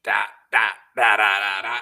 Da, da, da, da, da, da.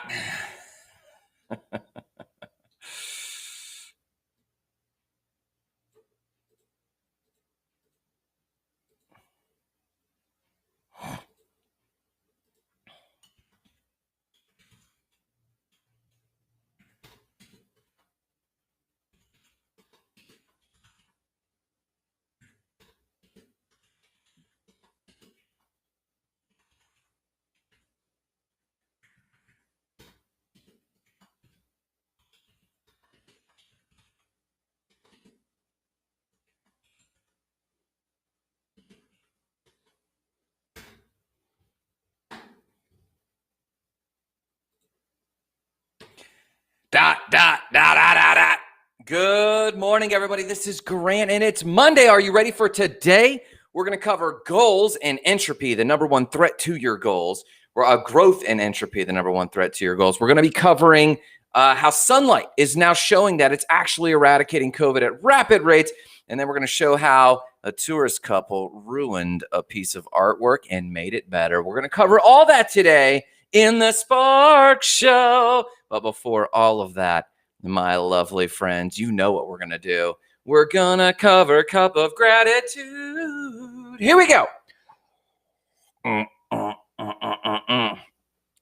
Dot, dot, dot, dot, dot, dot. Good morning, everybody. This is Grant, and it's Monday. Are you ready for today? We're going to cover goals and entropy, the number one threat to your goals, or growth and entropy, the number one threat to your goals. We're going to be covering how sunlight is now showing that it's actually eradicating COVID at rapid rates. And then we're going to show how a tourist couple ruined a piece of artwork and made it better. We're going to cover all that today in the Spark Show. But before all of that, my lovely friends, you know what we're going to do. We're going to cover Cup of Gratitude. Here we go.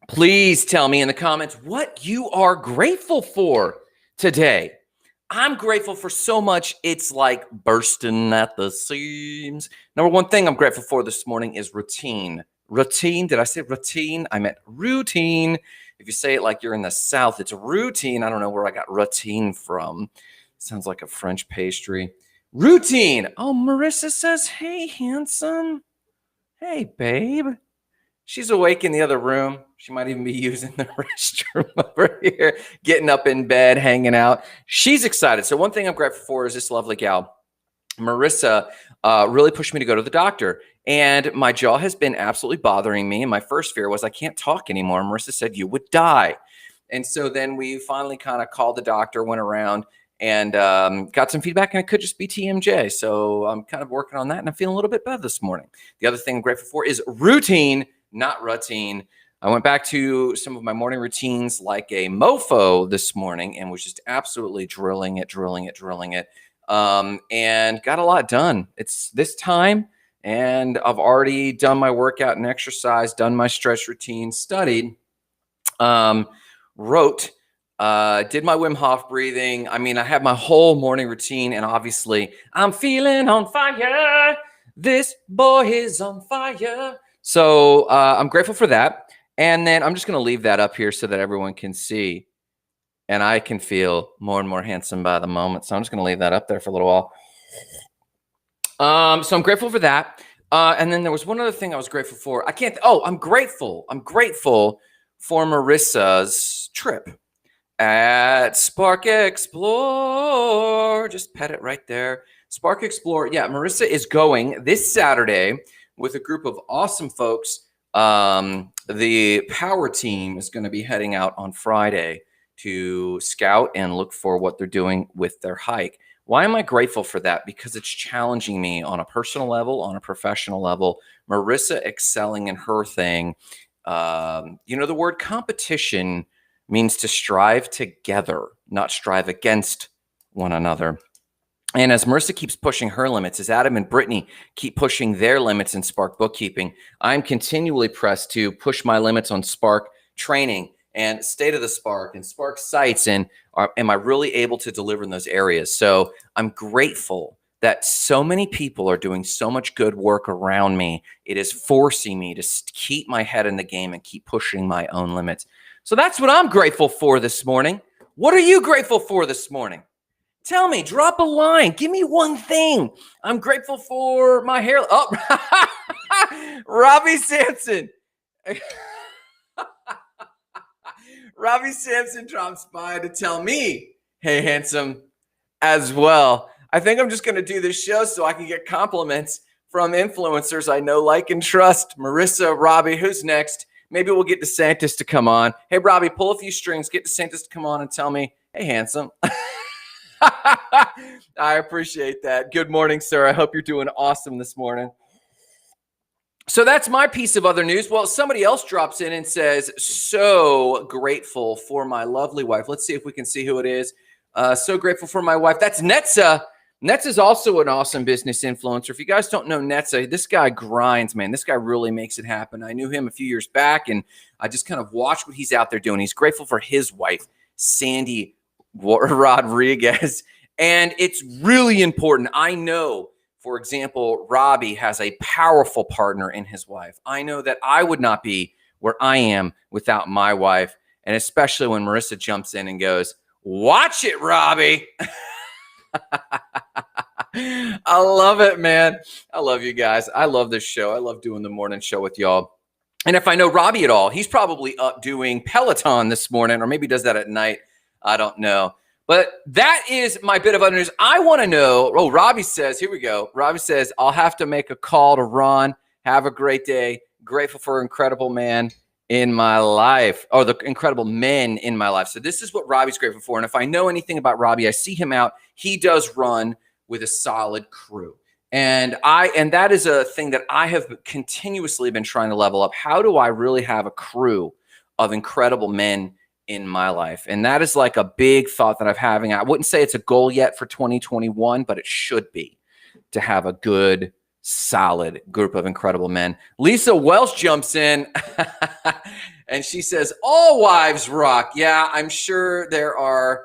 Please tell me in the comments what you are grateful for today. I'm grateful for so much, it's like bursting at the seams. Number one thing I'm grateful for this morning is routine. Routine, did I say routine? I meant routine. If you say it like you're in the South, it's routine. I don't know where I got routine from. Sounds like a French pastry. Routine. Oh, Marissa says, hey, handsome. Hey, babe. She's awake in the other room. She might even be using the restroom over here, getting up in bed, hanging out. She's excited. So one thing I'm grateful for is this lovely gal, Marissa, really pushed me to go to the doctor. And my jaw has been absolutely bothering me. And my first fear was I can't talk anymore. Marissa said, you would die. And so then we finally kind of called the doctor, went around and got some feedback, and it could just be TMJ. So I'm kind of working on that, and I'm feeling a little bit better this morning. The other thing I'm grateful for is routine, not routine. I went back to some of my morning routines like a mofo this morning and was just absolutely drilling it, and got a lot done. It's this time, and I've already done my workout and exercise, done my stretch routine, studied, wrote, did my Wim Hof breathing. I mean, I had my whole morning routine, and obviously I'm feeling on fire. This boy is on fire. So I'm grateful for that. And then I'm just going to leave that up here so that everyone can see. And I can feel more and more handsome by the moment. So I'm just going to leave that up there for a little while. So I'm grateful for that. And then there was one other thing I was grateful for. I'm grateful. I'm grateful for Marissa's trip at Spark Explore. Just pet it right there. Spark Explore. Yeah, Marissa is going this Saturday with a group of awesome folks. The power team is going to be heading out on Friday to scout and look for what they're doing with their hike. Why am I grateful for that? Because it's challenging me on a personal level, on a professional level. Marissa excelling in her thing. The word competition means to strive together, not strive against one another. And as Marissa keeps pushing her limits, as Adam and Brittany keep pushing their limits in Spark bookkeeping, I'm continually pressed to push my limits on Spark training and State of the Spark and Spark sites. And am I really able to deliver in those areas? So I'm grateful that so many people are doing so much good work around me. It is forcing me to keep my head in the game and keep pushing my own limits. So that's what I'm grateful for this morning. What are you grateful for this morning? Tell me, drop a line. Give me one thing. I'm grateful for my hair. Oh, Robbie Sampson. Robbie Sampson drops by to tell me, hey, handsome, as well. I think I'm just going to do this show so I can get compliments from influencers I know, like, and trust. Marissa, Robbie, who's next? Maybe we'll get DeSantis to come on. Hey, Robbie, pull a few strings. Get DeSantis to come on and tell me, hey, handsome. I appreciate that. Good morning, sir. I hope you're doing awesome this morning. So that's my piece of other news. Well, somebody else drops in and says, so grateful for my lovely wife. Let's see if we can see who it is. So grateful for my wife. That's Netza. Netza is also an awesome business influencer. If you guys don't know Netza, this guy grinds, man. This guy really makes it happen. I knew him a few years back, and I just kind of watched what he's out there doing. He's grateful for his wife, Sandy Rodriguez. And it's really important. I know, for example, Robbie has a powerful partner in his wife. I know that I would not be where I am without my wife. And especially when Marissa jumps in and goes, watch it, Robbie. I love it, man. I love you guys. I love this show. I love doing the morning show with y'all. And if I know Robbie at all, he's probably up doing Peloton this morning, or maybe does that at night. I don't know. But that is my bit of other news. I want to know. Oh, Robbie says, here we go. Robbie says, I'll have to make a call to Ron. Have a great day. Grateful for incredible man in my life, or the incredible men in my life. So this is what Robbie's grateful for. And if I know anything about Robbie, I see him out. He does run with a solid crew. And that is a thing that I have continuously been trying to level up. How do I really have a crew of incredible men in my life? And that is like a big thought that I'm having. I wouldn't say it's a goal yet for 2021, but it should be, to have a good, solid group of incredible men. Lisa Welsh jumps in and she says, all wives rock. Yeah, I'm sure there are.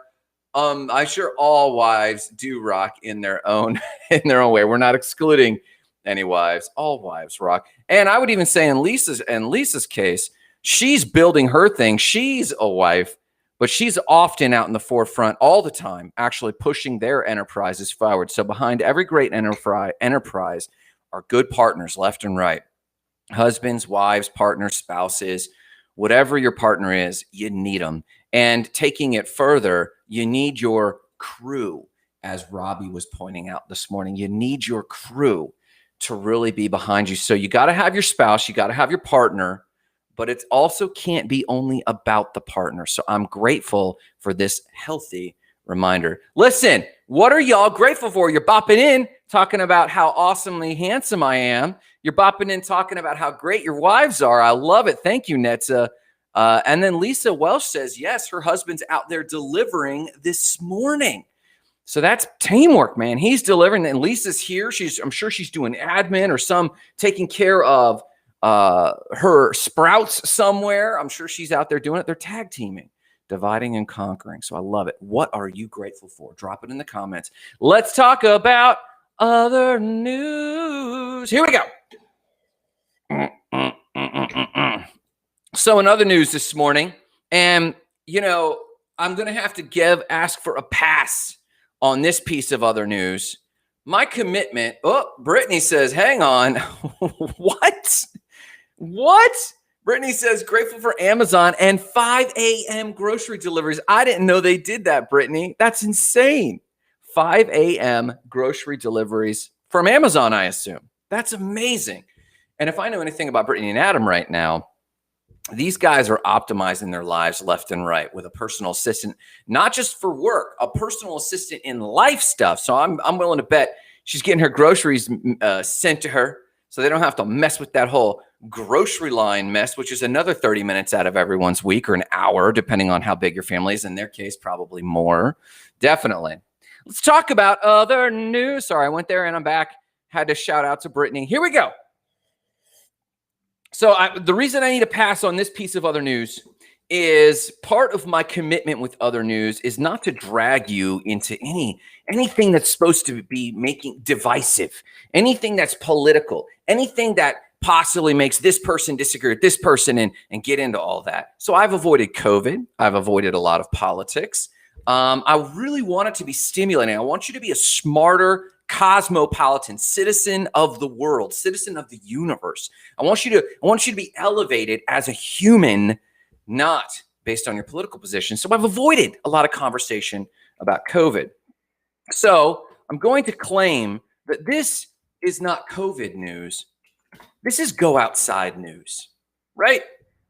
I'm sure all wives do rock in their own way. We're not excluding any wives. All wives rock. And I would even say in Lisa's case, she's building her thing. She's a wife, but she's often out in the forefront all the time, actually pushing their enterprises forward. So behind every great enterprise are good partners left and right. Husbands, wives, partners, spouses, whatever your partner is, you need them. And taking it further, you need your crew, as Robbie was pointing out this morning. You need your crew to really be behind you. So you got to have your spouse, you got to have your partner, but it also can't be only about the partner. So I'm grateful for this healthy reminder. Listen, what are y'all grateful for? You're bopping in, talking about how awesomely handsome I am. You're bopping in, talking about how great your wives are. I love it. Thank you, Netza. And then Lisa Welsh says, yes, her husband's out there delivering this morning. So that's teamwork, man. He's delivering, and Lisa's here. I'm sure she's doing admin or some taking care of her sprouts somewhere. I'm sure she's out there doing it. They're tag teaming, dividing and conquering. So I love it. What are you grateful for? Drop it in the comments. Let's talk about other news. Here we go. So in other news this morning, and I'm going to have to ask for a pass on this piece of other news. My commitment. Oh, Brittany says, hang on. What? Brittany says, grateful for Amazon and 5 a.m. grocery deliveries. I didn't know they did that, Brittany. That's insane. 5 a.m. grocery deliveries from Amazon, I assume. That's amazing. And if I know anything about Brittany and Adam right now, these guys are optimizing their lives left and right with a personal assistant, not just for work, a personal assistant in life stuff. So I'm willing to bet she's getting her groceries sent to her so they don't have to mess with that whole grocery line mess, which is another 30 minutes out of everyone's week, or an hour, depending on how big your family is. In their case, probably more. Definitely. Let's talk about other news. Sorry, I went there and I'm back. Had to shout out to Brittany. Here we go. So the reason I need to pass on this piece of other news is part of my commitment with other news is not to drag you into anything that's supposed to be making divisive, anything that's political, anything that possibly makes this person disagree with this person and get into all that. So I've avoided COVID. I've avoided a lot of politics. I really want it to be stimulating. I want you to be a smarter cosmopolitan citizen of the world, citizen of the universe. I want you to be elevated as a human, not based on your political position. So I've avoided a lot of conversation about COVID. So I'm going to claim that this is not COVID news. This is go outside news, right?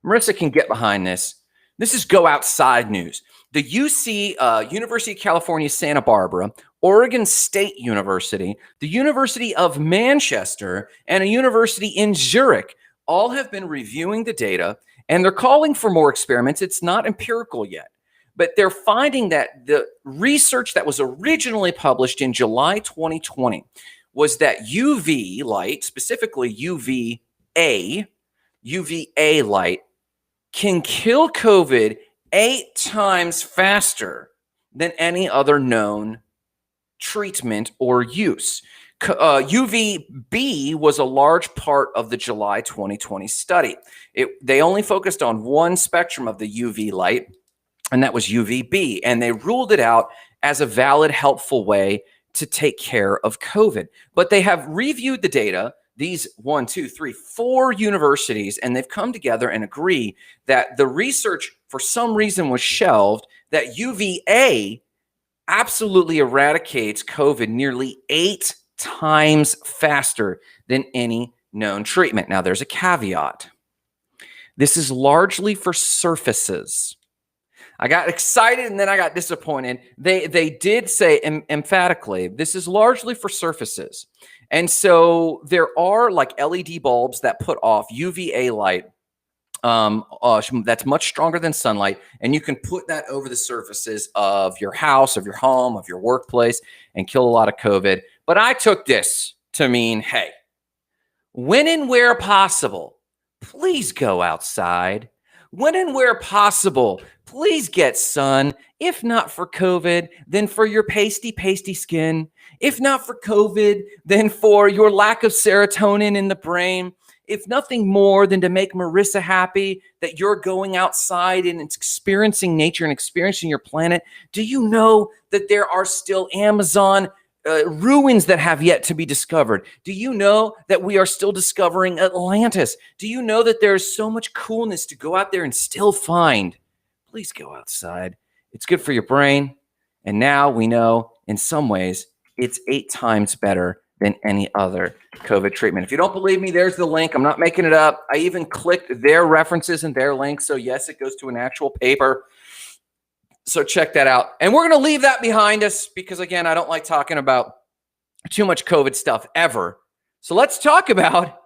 Marissa can get behind this. This is go outside news. The University of California, Santa Barbara, Oregon State University, the University of Manchester, and a university in Zurich all have been reviewing the data, and they're calling for more experiments. It's not empirical yet, but they're finding that the research that was originally published in July 2020 was that UV light, specifically UVA light, can kill COVID 8 times faster than any other known treatment or use. UVB was a large part of the July 2020 study. They only focused on one spectrum of the UV light, and that was UVB, and they ruled it out as a valid, helpful way to take care of COVID. But they have reviewed the data, these 4 universities, and they've come together and agree that the research for some reason was shelved, that UVA absolutely eradicates COVID nearly 8 times faster than any known treatment. Now, there's a caveat. This is largely for surfaces. I got excited and then I got disappointed. They did say emphatically, this is largely for surfaces. And so there are like LED bulbs that put off UVA light that's much stronger than sunlight, and you can put that over the surfaces of your house, of your home, of your workplace, and kill a lot of COVID. But I took this to mean, hey, when and where possible, please go outside. When and where possible, please get sun. If not for COVID, then for your pasty skin. If not for COVID, then for your lack of serotonin in the brain. If nothing more than to make Marissa happy that you're going outside and experiencing nature and experiencing your planet. Do you know that there are still Amazon ruins that have yet to be discovered? Do you know that we are still discovering Atlantis? Do you know that there's so much coolness to go out there and still find? Please go outside. It's good for your brain. And now we know in some ways it's 8 times better than any other COVID treatment. If you don't believe me, there's the link. I'm not making it up. I even clicked their references and their links. So yes, it goes to an actual paper. So check that out. And we're going to leave that behind us because, again, I don't like talking about too much COVID stuff ever. So let's talk about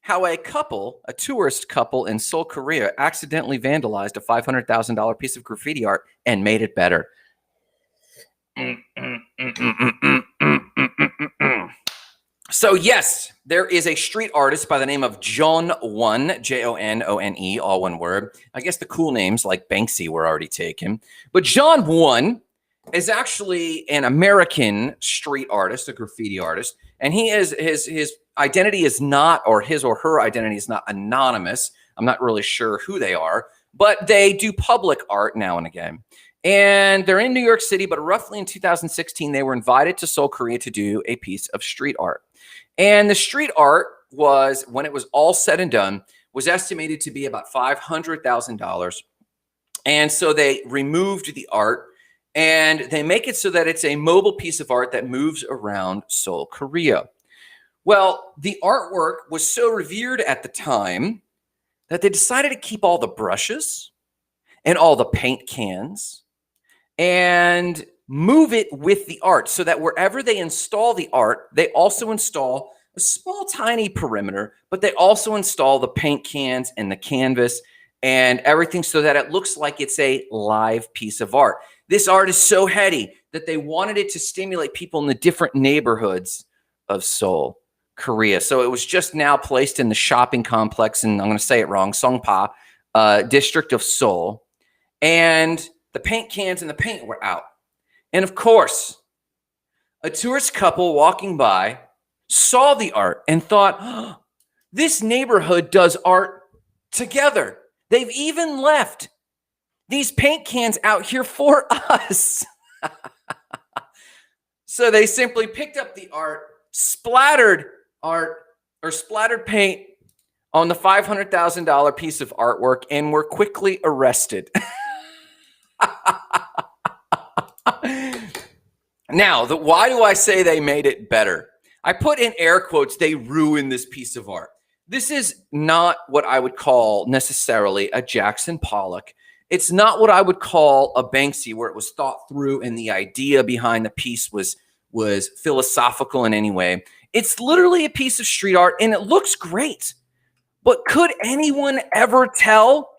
how a tourist couple in Seoul, Korea, accidentally vandalized a $500,000 piece of graffiti art and made it better. So yes, there is a street artist by the name of John One, Jonone, all one word. I guess the cool names like Banksy were already taken. But John One is actually an American street artist, a graffiti artist. And he is his identity is not, or his or her identity is not anonymous. I'm not really sure who they are, but they do public art now and again. And they're in New York City, but roughly in 2016, they were invited to Seoul, Korea to do a piece of street art. And the street art was, when it was all said and done, was estimated to be about $500,000. And so they removed the art and they make it so that it's a mobile piece of art that moves around Seoul, Korea. Well, the artwork was so revered at the time that they decided to keep all the brushes and all the paint cans and move it with the art so that wherever they install the art, they also install a small, tiny perimeter, but they also install the paint cans and the canvas and everything so that it looks like it's a live piece of art. This art is so heady that they wanted it to stimulate people in the different neighborhoods of Seoul, Korea. So it was just now placed in the shopping complex, and I'm going to say it wrong, Songpa district of Seoul. And the paint cans and the paint were out. And of course, a tourist couple walking by saw the art and thought, oh, this neighborhood does art together. They've even left these paint cans out here for us. So they simply picked up the art, splattered paint on the $500,000 piece of artwork, and were quickly arrested. Now, why do I say they made it better? I put in air quotes, they ruined this piece of art. This is not what I would call necessarily a Jackson Pollock It's not what I would call a Banksy, where it was thought through and the idea behind the piece was philosophical in any way. It's literally a piece of street art, and it looks great. But could anyone ever tell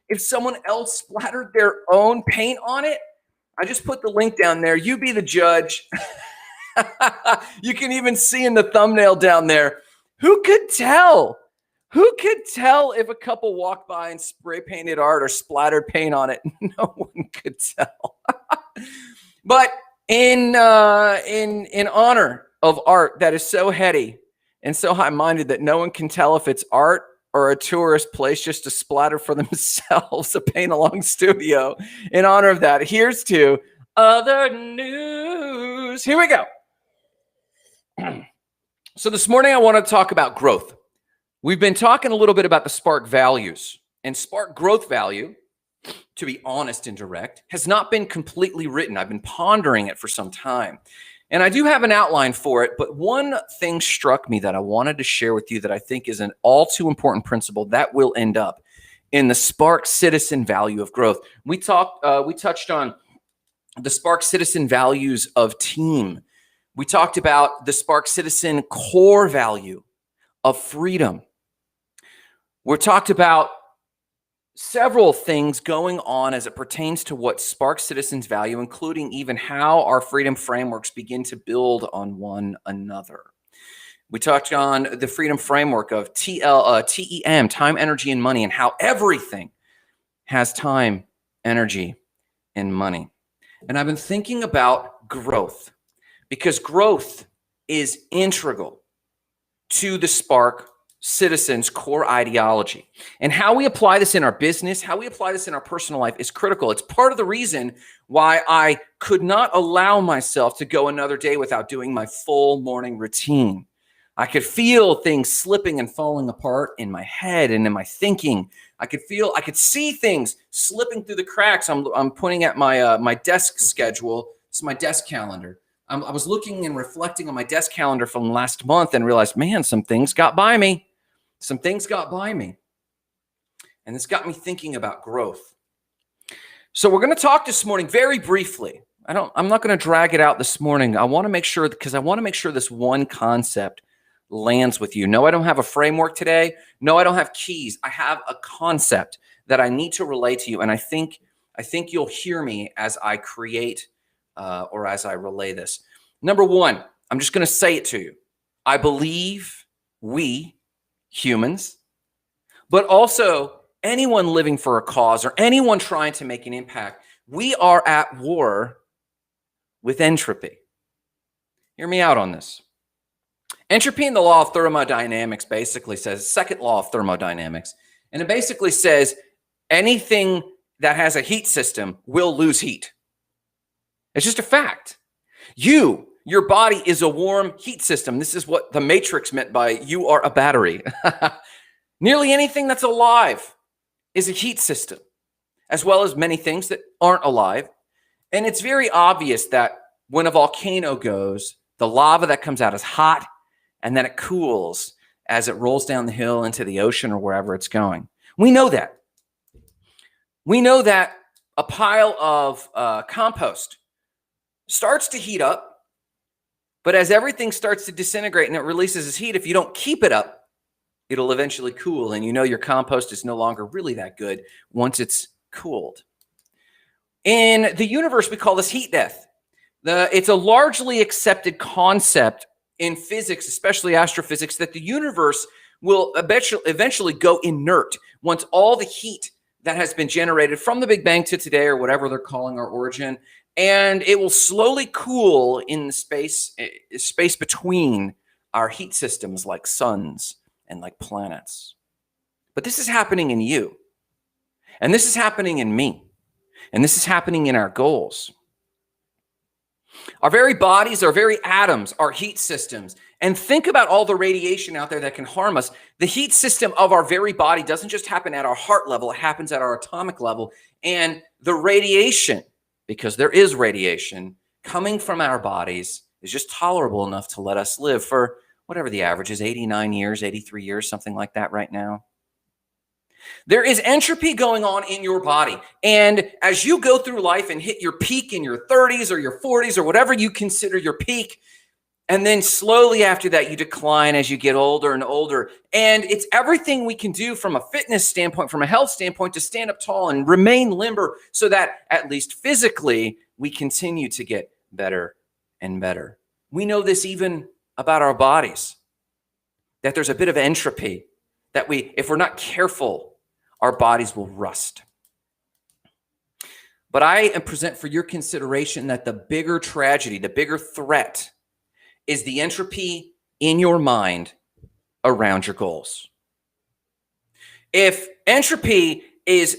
if someone else splattered their own paint on it? I just put the link down there. You be the judge. You can even see in the thumbnail down there. Who could tell? Who could tell if a couple walked by and spray painted art or splattered paint on it? No one could tell. But in honor of art that is so heady and so high-minded that no one can tell if it's art or a tourist place just to splatter for themselves a paint-along studio, in honor of that, here's to other news. Here we go. So this morning I want to talk about growth. We've been talking a little bit about the Spark values, and Spark growth value, to be honest and direct, has not been completely written. I've been pondering it for some time, and I do have an outline for it, but one thing struck me that I wanted to share with you that I think is an all too important principle that will end up in the Spark citizen value of growth. We touched on the Spark citizen values of team. We talked about the Spark citizen core value of freedom. We talked about several things going on as it pertains to what Spark citizens value, including even how our freedom frameworks begin to build on one another. We touched on the freedom framework of TEM, time, energy, and money, and how everything has time, energy, and money. And I've been thinking about growth, because growth is integral to the Spark citizens' core ideology. And how we apply this in our business, how we apply this in our personal life is critical. It's part of the reason why I could not allow myself to go another day without doing my full morning routine. I could feel things slipping and falling apart in my head and in my thinking. I could see things slipping through the cracks. I'm pointing at my desk schedule. It's my desk calendar. I was looking and reflecting on my desk calendar from last month and realized, man, some things got by me. Some things got by me. And this got me thinking about growth. So we're going to talk this morning very briefly. I'm not going to drag it out this morning. I want to make sure, because I want to make sure this one concept lands with you. No, I don't have a framework today. No, I don't have keys. I have a concept that I need to relay to you. And I think you'll hear me as I create or as I relay this. Number one, I'm just going to say it to you. I believe we humans, but also anyone living for a cause or anyone trying to make an impact, we are at war with entropy. Hear me out on this. Entropy in the law of thermodynamics basically says, second law of thermodynamics, and it basically says anything that has a heat system will lose heat. It's just a fact. Your body is a warm heat system. This is what the Matrix meant by you are a battery. Nearly anything that's alive is a heat system, as well as many things that aren't alive. And it's very obvious that when a volcano goes, the lava that comes out is hot, and then it cools as it rolls down the hill into the ocean or wherever it's going. We know that. We know that a pile of compost starts to heat up, but as everything starts to disintegrate and it releases its heat, if you don't keep it up, it'll eventually cool. And you know your compost is no longer really that good once it's cooled. In the universe, we call this heat death. It's a largely accepted concept in physics, especially astrophysics, that the universe will eventually go inert once all the heat that has been generated from the Big Bang to today, or whatever they're calling our origin, and it will slowly cool in the space between our heat systems, like suns and like planets. But this is happening in you, and this is happening in me, and this is happening in our goals. Our very bodies, our very atoms are heat systems. And think about all the radiation out there that can harm us. The heat system of our very body doesn't just happen at our heart level, it happens at our atomic level. And the radiation, because there is radiation coming from our bodies, is just tolerable enough to let us live for whatever the average is, 89 years, 83 years, something like that right now. There is entropy going on in your body. And as you go through life and hit your peak in your 30s or your 40s or whatever you consider your peak, and then slowly after that, you decline as you get older and older. And it's everything we can do from a fitness standpoint, from a health standpoint, to stand up tall and remain limber so that at least physically, we continue to get better and better. We know this even about our bodies, that there's a bit of entropy, that if we're not careful, our bodies will rust. But I present for your consideration that the bigger tragedy, the bigger threat, is the entropy in your mind around your goals. If entropy is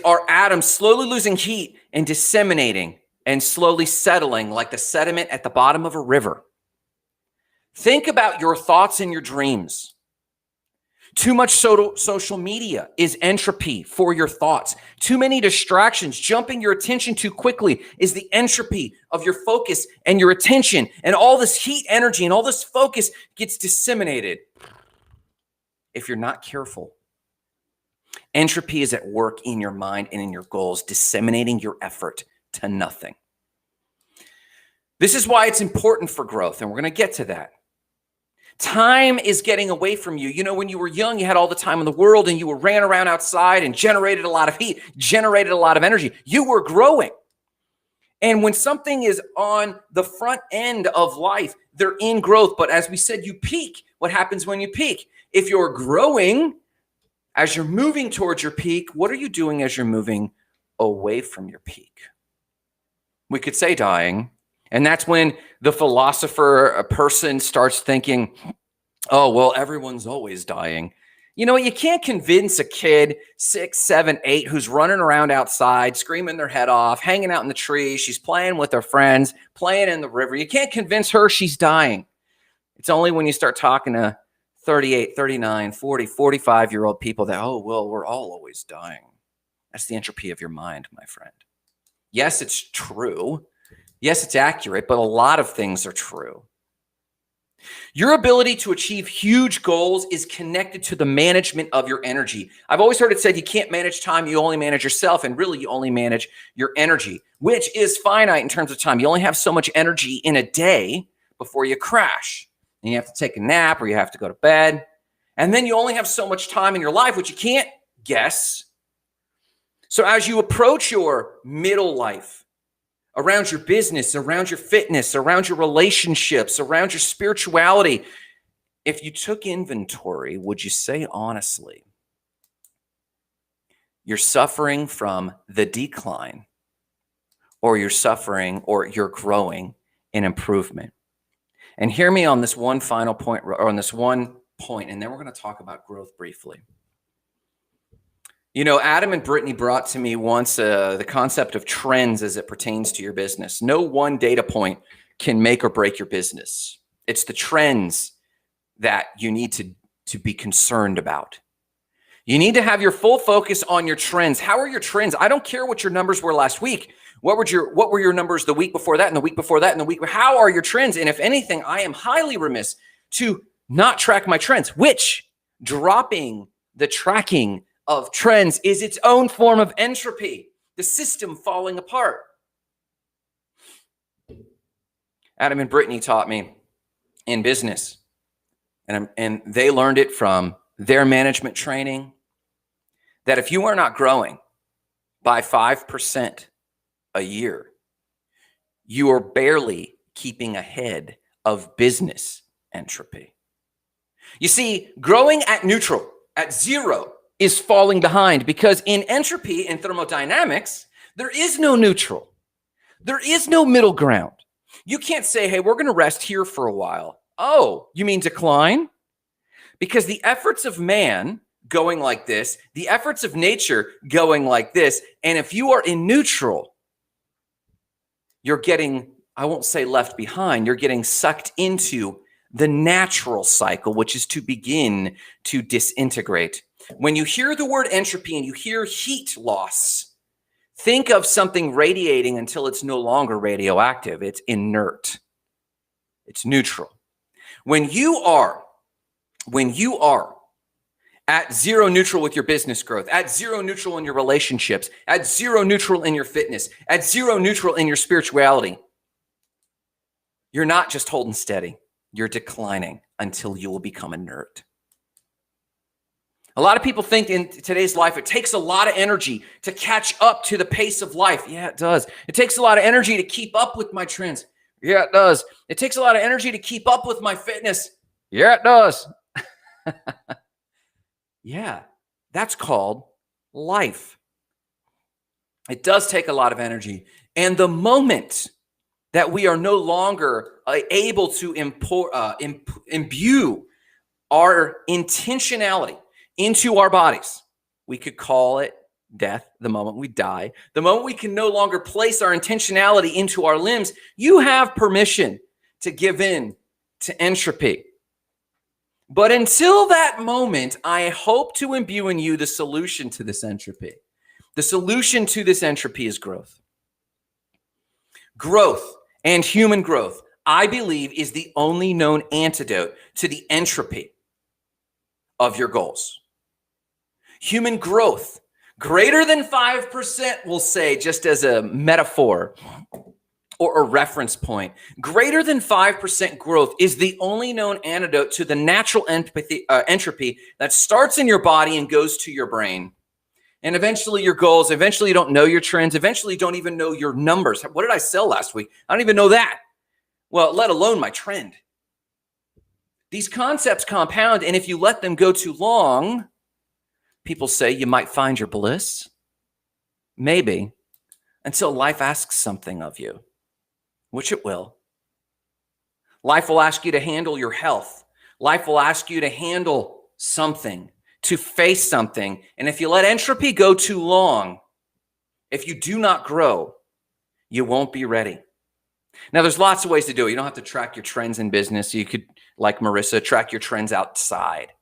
our atoms slowly losing heat and disseminating and slowly settling like the sediment at the bottom of a river, think about your thoughts and your dreams. Too much social media is entropy for your thoughts. Too many distractions, jumping your attention too quickly is the entropy of your focus and your attention. And all this heat energy and all this focus gets disseminated if you're not careful. Entropy is at work in your mind and in your goals, disseminating your effort to nothing. This is why it's important for growth, and we're going to get to that. Time is getting away from you. You know, when you were young, you had all the time in the world and you ran around outside and generated a lot of heat, generated a lot of energy. You were growing. And when something is on the front end of life, they're in growth. But as we said, you peak. What happens when you peak? If you're growing, as you're moving towards your peak, what are you doing as you're moving away from your peak? We could say dying. And that's when the philosopher, a person, starts thinking, oh, well, everyone's always dying. You know, you can't convince a kid 6, 7, 8 who's running around outside, screaming their head off, hanging out in the trees. She's playing with her friends, playing in the river. You can't convince her she's dying. It's only when you start talking to 38, 39, 40, 45-year-old people that, oh, well, we're all always dying. That's the entropy of your mind, my friend. Yes, it's true. Yes, it's accurate, but a lot of things are true. Your ability to achieve huge goals is connected to the management of your energy. I've always heard it said you can't manage time, you only manage yourself, and really you only manage your energy, which is finite in terms of time. You only have so much energy in a day before you crash. And you have to take a nap or you have to go to bed. And then you only have so much time in your life, which you can't guess. So as you approach your middle life, around your business, around your fitness, around your relationships, around your spirituality, if you took inventory, would you say honestly, you're suffering from the decline, or you're suffering or you're growing in improvement? And hear me on this one final point, or on this one point, and then we're going to talk about growth briefly. You know, Adam and Brittany brought to me once the concept of trends as it pertains to your business. No one data point can make or break your business. It's the trends that you need to be concerned about. You need to have your full focus on your trends. How are your trends? I don't care what your numbers were last week. What were your numbers the week before that and the week before that and the week? How are your trends? And if anything, I am highly remiss to not track my trends, which dropping the tracking of trends is its own form of entropy, the system falling apart. Adam and Brittany taught me in business, and they learned it from their management training, that if you are not growing by 5% a year, you are barely keeping ahead of business entropy. You see, growing at neutral, at zero, is falling behind, because in entropy and thermodynamics, there is no neutral. There is no middle ground. You can't say, hey, we're going to rest here for a while. Oh, you mean decline? Because the efforts of man going like this, the efforts of nature going like this, and if you are in neutral, you're getting, I won't say left behind, you're getting sucked into the natural cycle, which is to begin to disintegrate. When you hear the word entropy and you hear heat loss, think of something radiating until it's no longer radioactive. It's inert. It's neutral. When you are at zero neutral with your business growth, at zero neutral in your relationships, at zero neutral in your fitness, at zero neutral in your spirituality, you're not just holding steady, you're declining until you will become inert. A lot of people think in today's life, it takes a lot of energy to catch up to the pace of life. Yeah, it does. It takes a lot of energy to keep up with my trends. Yeah, it does. It takes a lot of energy to keep up with my fitness. Yeah, it does. Yeah, that's called life. It does take a lot of energy. And the moment that we are no longer able to imbue our intentionality into our bodies, we could call it death. The moment we die, the moment we can no longer place our intentionality into our limbs, you have permission to give in to entropy. But until that moment, I hope to imbue in you the solution to this entropy. The solution to this entropy is growth. Growth and human growth, I believe, is the only known antidote to the entropy of your goals. Human growth, greater than 5%, we'll say, just as a metaphor or a reference point, greater than 5% growth is the only known antidote to the natural entropy that starts in your body and goes to your brain. And eventually your goals, eventually you don't know your trends, eventually you don't even know your numbers. What did I sell last week? I don't even know that. Well, let alone my trend. These concepts compound, and if you let them go too long, people say you might find your bliss. Maybe, until life asks something of you, which it will. Life will ask you to handle your health. Life will ask you to handle something, to face something. And if you let entropy go too long, if you do not grow, you won't be ready. Now, there's lots of ways to do it. You don't have to track your trends in business. You could, like Marissa, track your trends outside.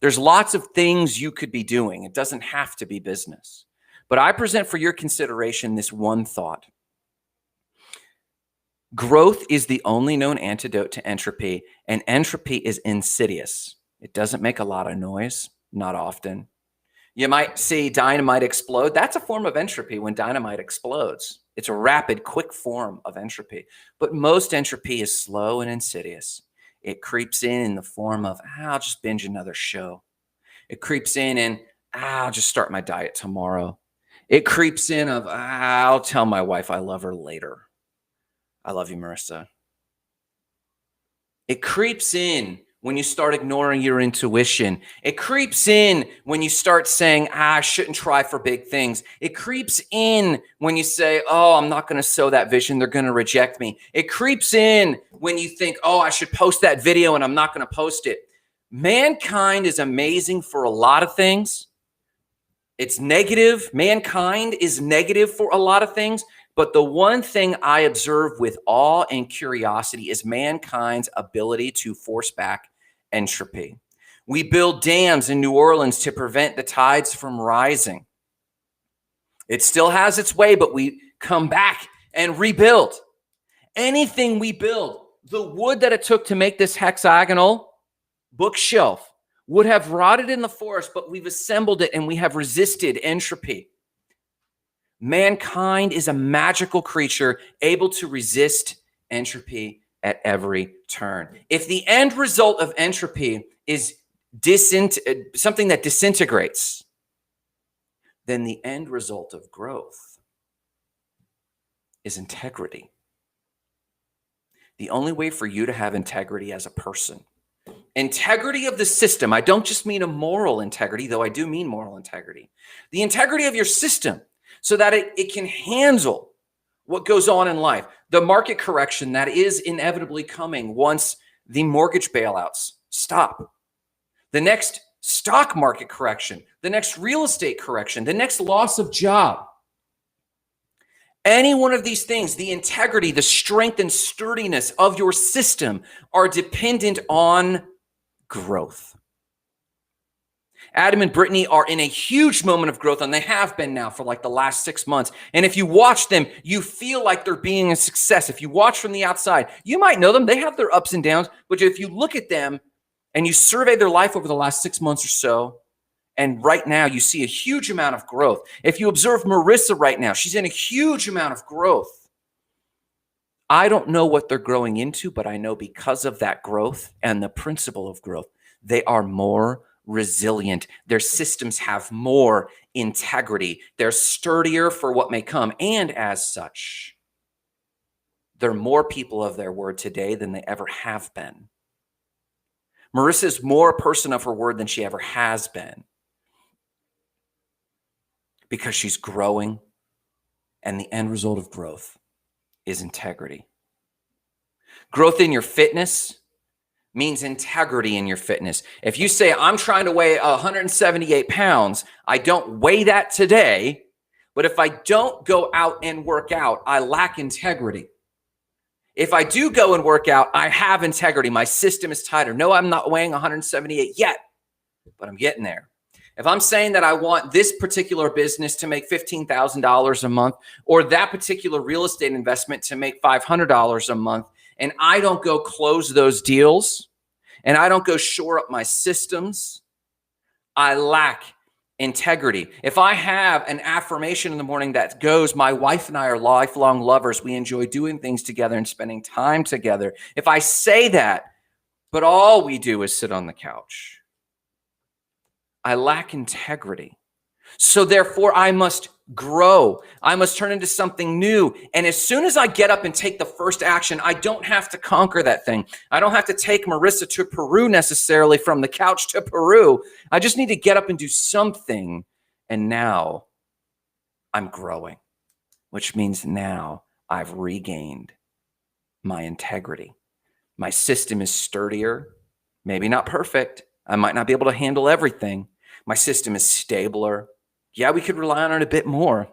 There's lots of things you could be doing. It doesn't have to be business. But I present for your consideration this one thought. Growth is the only known antidote to entropy, and entropy is insidious. It doesn't make a lot of noise, not often. You might see dynamite explode. That's a form of entropy when dynamite explodes. It's a rapid, quick form of entropy. But most entropy is slow and insidious. It creeps in the form of, I'll just binge another show. It creeps in and I'll just start my diet tomorrow. It creeps in of, I'll tell my wife I love her later. I love you, Marissa. It creeps in when you start ignoring your intuition. It creeps in when you start saying, I shouldn't try for big things. It creeps in when you say, oh, I'm not going to sow that vision. They're going to reject me. It creeps in when you think, oh, I should post that video and I'm not going to post it. Mankind is amazing for a lot of things. It's negative. Mankind is negative for a lot of things. But the one thing I observe with awe and curiosity is mankind's ability to force back entropy. We build dams in New Orleans to prevent the tides from rising. It still has its way, but we come back and rebuild. Anything we build, the wood that it took to make this hexagonal bookshelf would have rotted in the forest, but we've assembled it and we have resisted entropy. Mankind is a magical creature able to resist entropy at every turn. If the end result of entropy is something that disintegrates, then the end result of growth is integrity. The only way for you to have integrity as a person, integrity of the system, I don't just mean a moral integrity, though I do mean moral integrity, the integrity of your system, so that it can handle what goes on in life. The market correction that is inevitably coming once the mortgage bailouts stop. The next stock market correction, the next real estate correction, the next loss of job. Any one of these things, the integrity, the strength and sturdiness of your system are dependent on growth. Adam and Brittany are in a huge moment of growth, and they have been now for like the last 6 months. And if you watch them, you feel like they're being a success. If you watch from the outside, you might know them. They have their ups and downs. But if you look at them and you survey their life over the last 6 months or so, And right now, you see a huge amount of growth. If you observe Marissa right now, she's in a huge amount of growth. I don't know what they're growing into, but I know because of that growth and the principle of growth, they are more resilient. Their systems have more integrity. They're sturdier for what may come. And as such, they're more people of their word today than they ever have been. Marissa is more a person of her word than she ever has been because she's growing, and the end result of growth is integrity. Growth in your fitness means integrity in your fitness. If you say, I'm trying to weigh 178 pounds, I don't weigh that today, but if I don't go out and work out, I lack integrity. If I do go and work out, I have integrity. My system is tighter. No, I'm not weighing 178 yet, but I'm getting there. If I'm saying that I want this particular business to make $15,000 a month, or that particular real estate investment to make $500 a month, and I don't go close those deals, and I don't go shore up my systems, I lack integrity. If I have an affirmation in the morning that goes, my wife and I are lifelong lovers, we enjoy doing things together and spending time together. If I say that, but all we do is sit on the couch, I lack integrity. So therefore, I must grow. I must turn into something new. And as soon as I get up and take the first action, I don't have to conquer that thing. I don't have to take Marissa to Peru necessarily, from the couch to Peru. I just need to get up and do something. And now I'm growing, which means now I've regained my integrity. My system is sturdier, maybe not perfect. I might not be able to handle everything. My system is stabler. Yeah, we could rely on it a bit more.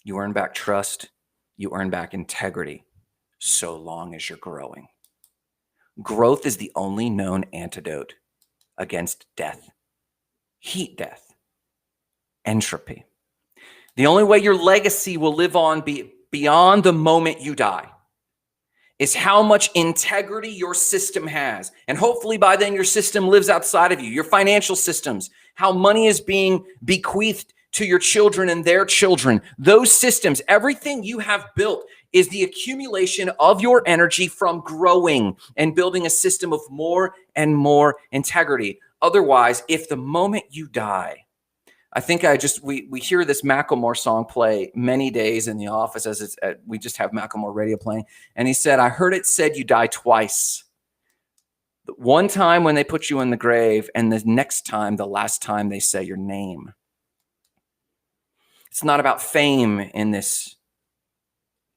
You earn back trust. You earn back integrity so long as you're growing. Growth is the only known antidote against death, heat death, entropy. The only way your legacy will live on beyond the moment you die is how much integrity your system has. And hopefully by then your system lives outside of you, your financial systems, how money is being bequeathed to your children and their children. Those systems, everything you have built is the accumulation of your energy from growing and building a system of more and more integrity. Otherwise, if the moment you die, I think we hear this Macklemore song play many days in the office as we just have Macklemore radio playing. And he said, I heard it said you die twice. One time when they put you in the grave, and the next time, the last time they say your name. It's not about fame in this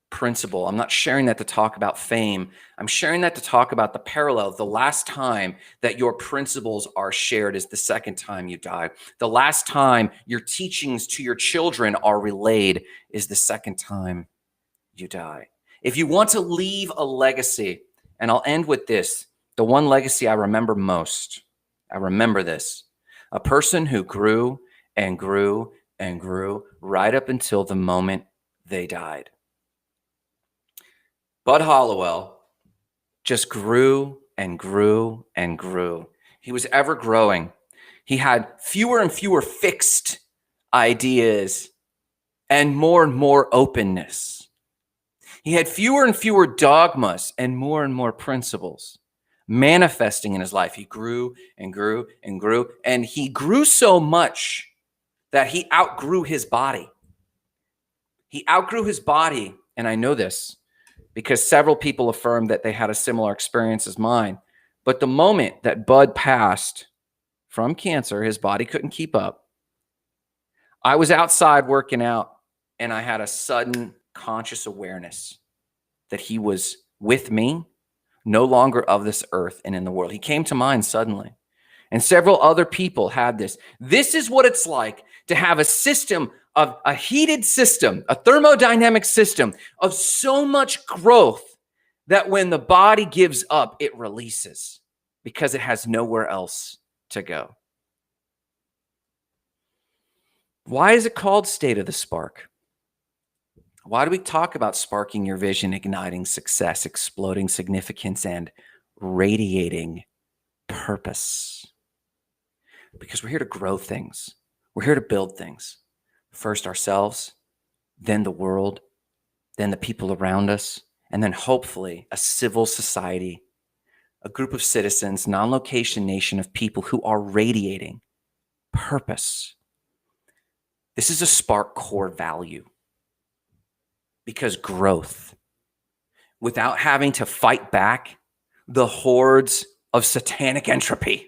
principle. I'm not sharing that to talk about fame. I'm sharing that to talk about the parallel. The last time that your principles are shared is the second time you die. The last time your teachings to your children are relayed is the second time you die. If you want to leave a legacy, and I'll end with this, the one legacy I remember most, I remember this, a person who grew and grew and grew right up until the moment they died. Bud Hollowell just grew and grew and grew. He was ever growing. He had fewer and fewer fixed ideas and more openness. He had fewer and fewer dogmas and more principles manifesting in his life. He grew and grew and grew, and he grew so much that he outgrew his body. He outgrew his body, and I know this because several people affirmed that they had a similar experience as mine. But the moment that Bud passed from cancer, his body couldn't keep up. I was outside working out, and I had a sudden conscious awareness that he was with me, no longer of this earth and in the world. He came to mind suddenly. And several other people had this. This is what it's like to have a system of a heated system, a thermodynamic system of so much growth that when the body gives up, it releases because it has nowhere else to go. Why is it called State of the Spark? Why do we talk about sparking your vision, igniting success, exploding significance, and radiating purpose? Because we're here to grow things. We're here to build things. First ourselves, then the world, then the people around us, and then hopefully a civil society, a group of citizens, non-location nation of people who are radiating purpose. This is a Spark core value, because growth, without having to fight back the hordes of satanic entropy,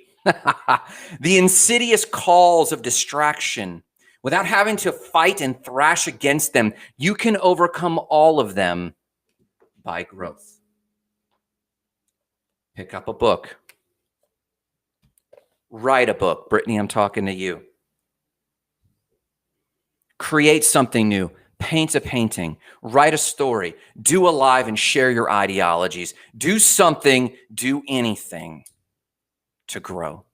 the insidious calls of distraction, without having to fight and thrash against them, you can overcome all of them by growth. Pick up a book. Write a book. Brittany, I'm talking to you. Create something new. Paint a painting. Write a story. Do a live and share your ideologies. Do something, do anything to grow.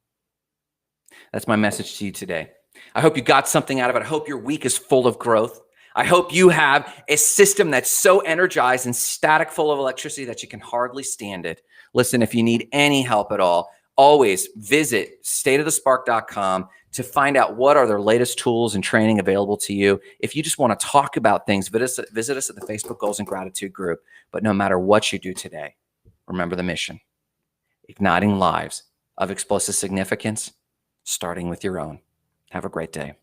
That's my message to you today. I hope you got something out of it. I hope your week is full of growth. I hope you have a system that's so energized and static, full of electricity that you can hardly stand it. Listen, if you need any help at all, always visit stateofthespark.com to find out what are their latest tools and training available to you. If you just want to talk about things, visit us at the Facebook Goals and Gratitude group. But no matter what you do today, remember the mission: igniting lives of explosive significance, starting with your own. Have a great day.